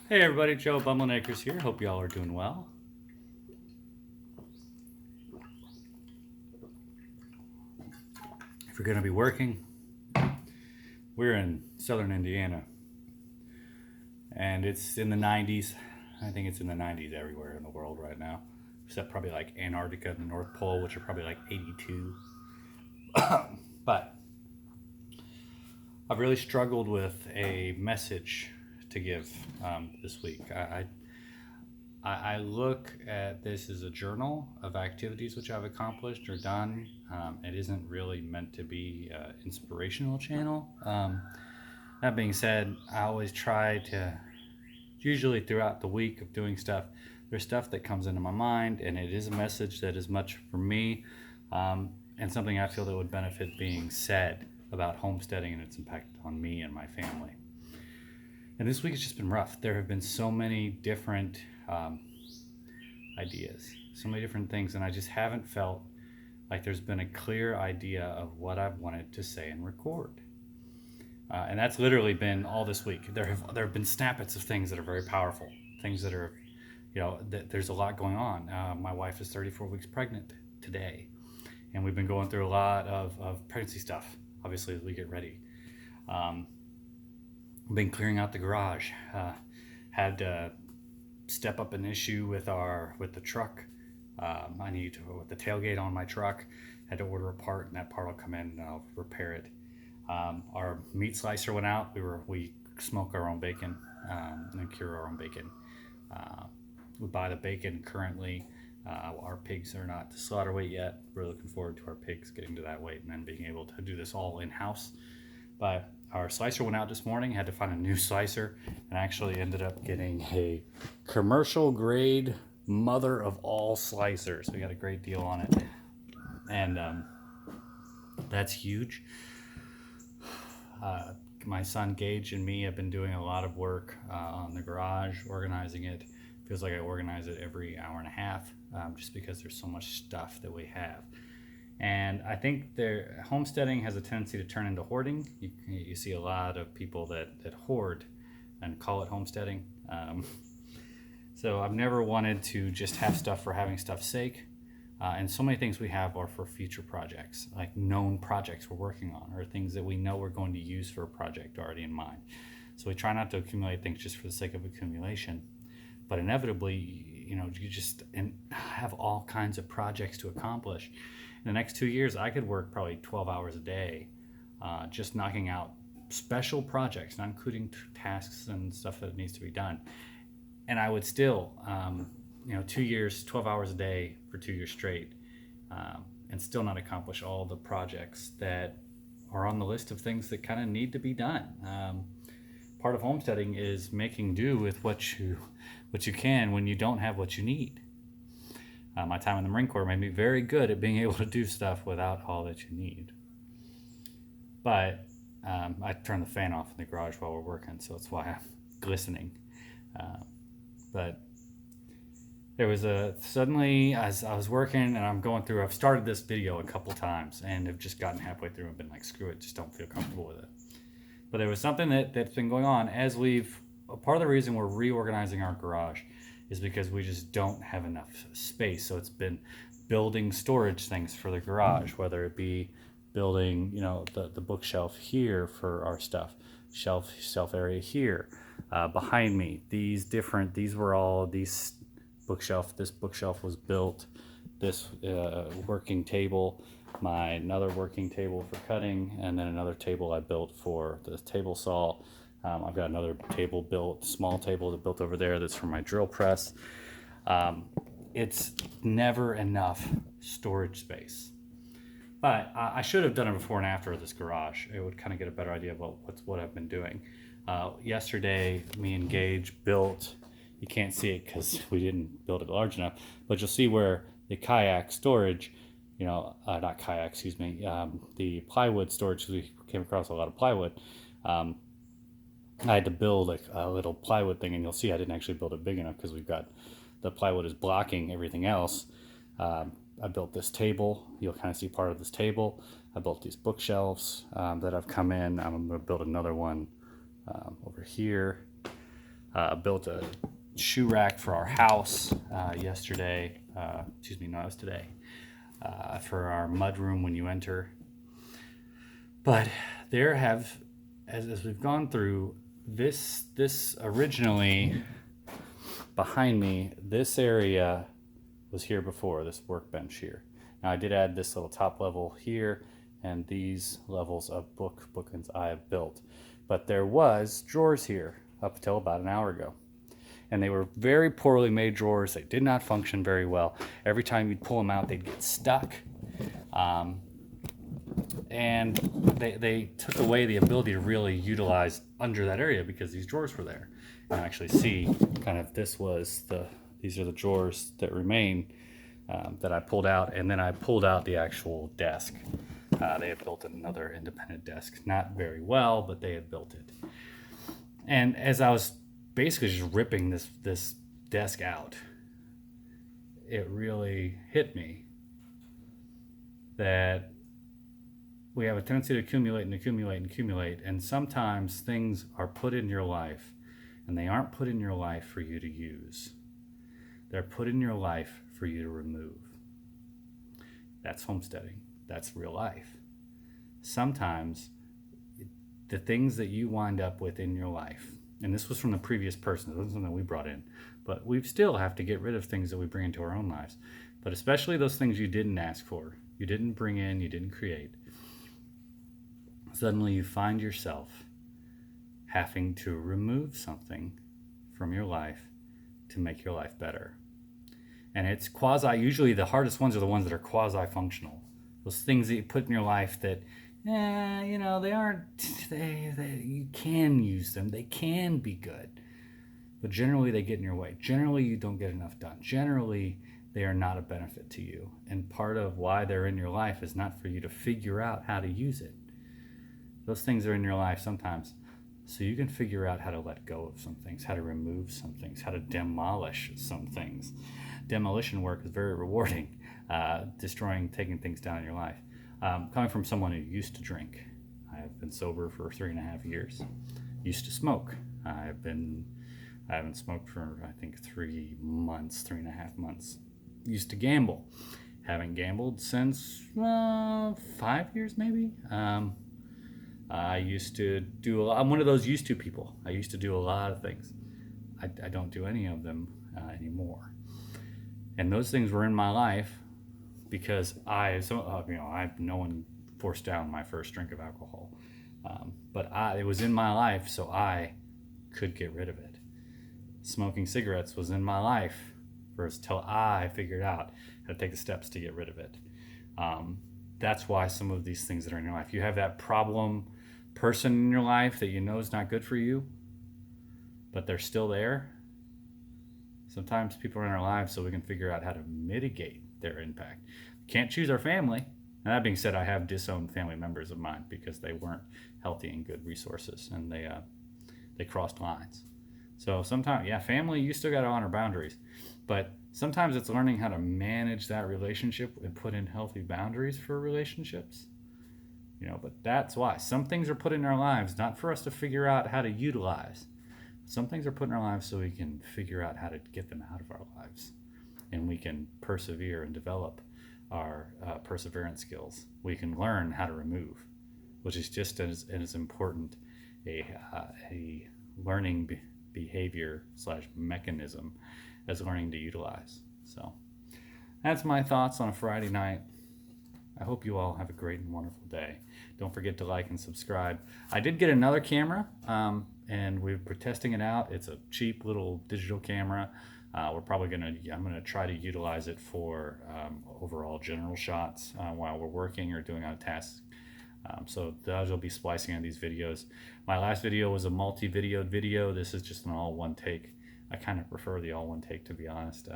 Hey everybody, Joe Bumbleacres here. Hope y'all are doing well. If you're going to be working, we're in southern Indiana and it's in the 90s. I think it's in the 90s everywhere in the world right now, except probably like Antarctica and the North Pole, which are probably like 82. But I've really struggled with a message to give this week. I look at this as a journal of activities which I've accomplished or done. It isn't really meant to be an inspirational channel. That being said, I always try to, usually throughout the week of doing stuff, there's stuff that comes into my mind, and it is a message that is much for me and something I feel that would benefit being said about homesteading and its impact on me and my family. And this week has just been rough. There have been so many different ideas, so many different things, and I just haven't felt like there's been a clear idea of what I've wanted to say and record. And that's literally been all this week. There have been snippets of things that are very powerful, things that are, there's a lot going on. My wife is 34 weeks pregnant today, and we've been going through a lot of pregnancy stuff, obviously, as we get ready. Been clearing out the garage. Had to step up an issue with the truck. I need to, with the tailgate on my truck, had to order a part, and that part will come in and I'll repair it. Our meat slicer went out. We smoke our own bacon and cure our own bacon. We buy the bacon currently. Our pigs are not to slaughter weight yet. We're looking forward to our pigs getting to that weight and then being able to do this all in-house. But our slicer went out this morning, had to find a new slicer, and actually ended up getting a commercial grade mother of all slicers. We got a great deal on it, and that's huge. My son Gage and me have been doing a lot of work on the garage, organizing it. Feels like I organize it every hour and a half, just because there's so much stuff that we have. And I think homesteading has a tendency to turn into hoarding. You see a lot of people that hoard and call it homesteading. So I've never wanted to just have stuff for having stuff's sake. And so many things we have are for future projects, like known projects we're working on, or things that we know we're going to use for a project already in mind. So we try not to accumulate things just for the sake of accumulation. But inevitably, you just have all kinds of projects to accomplish. In the next 2 years, I could work probably 12 hours a day, just knocking out special projects, not including tasks and stuff that needs to be done. And I would still, 2 years, 12 hours a day for 2 years straight, and still not accomplish all the projects that are on the list of things that kind of need to be done. Part of homesteading is making do with what you can when you don't have what you need. My time in the Marine Corps made me very good at being able to do stuff without all that you need. But I turn the fan off in the garage while we're working, so that's why I'm glistening. But there was suddenly, as I was working and I'm going through, I've started this video a couple times and have just gotten halfway through and been like, screw it, just don't feel comfortable with it. But there was something that's been going on as part of the reason we're reorganizing our garage is because we just don't have enough space. So it's been building storage things for the garage, whether it be building, the bookshelf here for our stuff, shelf area here, behind me. This bookshelf was built, this working table, another working table for cutting, and then another table I built for the table saw. I've got another small table built over there that's for my drill press. It's never enough storage space. But I should have done it before and after this garage. It would kind of get a better idea about what I've been doing. Yesterday, me and Gage built, you can't see it because we didn't build it large enough, but you'll see where the kayak storage, not kayak, excuse me, the plywood storage, because we came across a lot of plywood. I had to build a little plywood thing, and you'll see I didn't actually build it big enough because the plywood is blocking everything else. I built this table. You'll kind of see part of this table. I built these bookshelves that have come in. I'm going to build another one over here. Built a shoe rack for our house yesterday. Excuse me, no, it was today. For our mud room when you enter. But as we've gone through this originally behind me, this area was here before, this workbench here. Now I did add this little top level here and these levels of bookends I have built. But there was drawers here up until about an hour ago. And they were very poorly made drawers. They did not function very well. Every time you'd pull them out, they'd get stuck. And they took away the ability to really utilize under that area because these drawers were there. And actually see kind of these are the drawers that remain that I pulled out, and then I pulled out the actual desk. They had built another independent desk, not very well, but they had built it. And as I was basically just ripping this desk out, it really hit me that we have a tendency to accumulate and accumulate and accumulate, and sometimes things are put in your life and they aren't put in your life for you to use. They're put in your life for you to remove. That's homesteading. That's real life. Sometimes the things that you wind up with in your life, and this was from the previous person, it wasn't something we brought in, but we still have to get rid of things that we bring into our own lives. But especially those things you didn't ask for, you didn't bring in, you didn't create. Suddenly you find yourself having to remove something from your life to make your life better. And it's usually the hardest ones are the ones that are quasi-functional. Those things that you put in your life that, you can use them, they can be good. But generally they get in your way. Generally you don't get enough done. Generally they are not a benefit to you. And part of why they're in your life is not for you to figure out how to use it. Those things are in your life sometimes so you can figure out how to let go of some things, how to remove some things, how to demolish some things. Demolition work is very rewarding, taking things down in your life. Coming from someone who used to drink, I have been sober for 3.5 years. Used to smoke. I haven't smoked for I think 3.5 months. Used to gamble. Haven't gambled since 5 years maybe. I used to I'm one of those used to people. I used to do a lot of things. I don't do any of them anymore. And those things were in my life because no one forced down my first drink of alcohol. But it was in my life so I could get rid of it. Smoking cigarettes was in my life first till I figured out how to take the steps to get rid of it. That's why some of these things that are in your life, you have that problem person in your life that you know is not good for you, but they're still there. Sometimes people are in our lives so we can figure out how to mitigate their impact. Can't choose our family. And that being said, I have disowned family members of mine because they weren't healthy and good resources, and they crossed lines. So sometimes, family, you still got to honor boundaries, but sometimes it's learning how to manage that relationship and put in healthy boundaries for relationships. But that's why some things are put in our lives, not for us to figure out how to utilize. Some things are put in our lives so we can figure out how to get them out of our lives, and we can persevere and develop our perseverance skills. We can learn how to remove, which is just as important a learning behavior / mechanism as learning to utilize. So that's my thoughts on a Friday night. I hope you all have a great and wonderful day. Don't forget to like and subscribe. I did get another camera, and we're testing it out. It's a cheap little digital camera. I'm gonna try to utilize it for overall general shots while we're working or doing a task. So those will be splicing on these videos. My last video was a multi-videoed video. This is just an all one take. I kind of prefer the all one take, to be honest,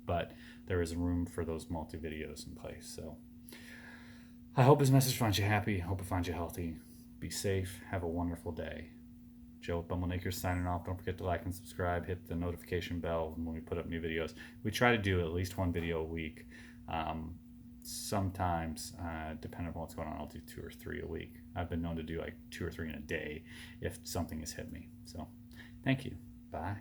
but there is room for those multi-videos in place. So I hope this message finds you happy. I hope it finds you healthy. Be safe. Have a wonderful day. Joe Bumbleacre signing off. Don't forget to like and subscribe. Hit the notification bell when we put up new videos. We try to do at least one video a week. Sometimes, depending on what's going on, I'll do 2 or 3 a week. I've been known to do like 2 or 3 in a day if something has hit me. So thank you. Bye.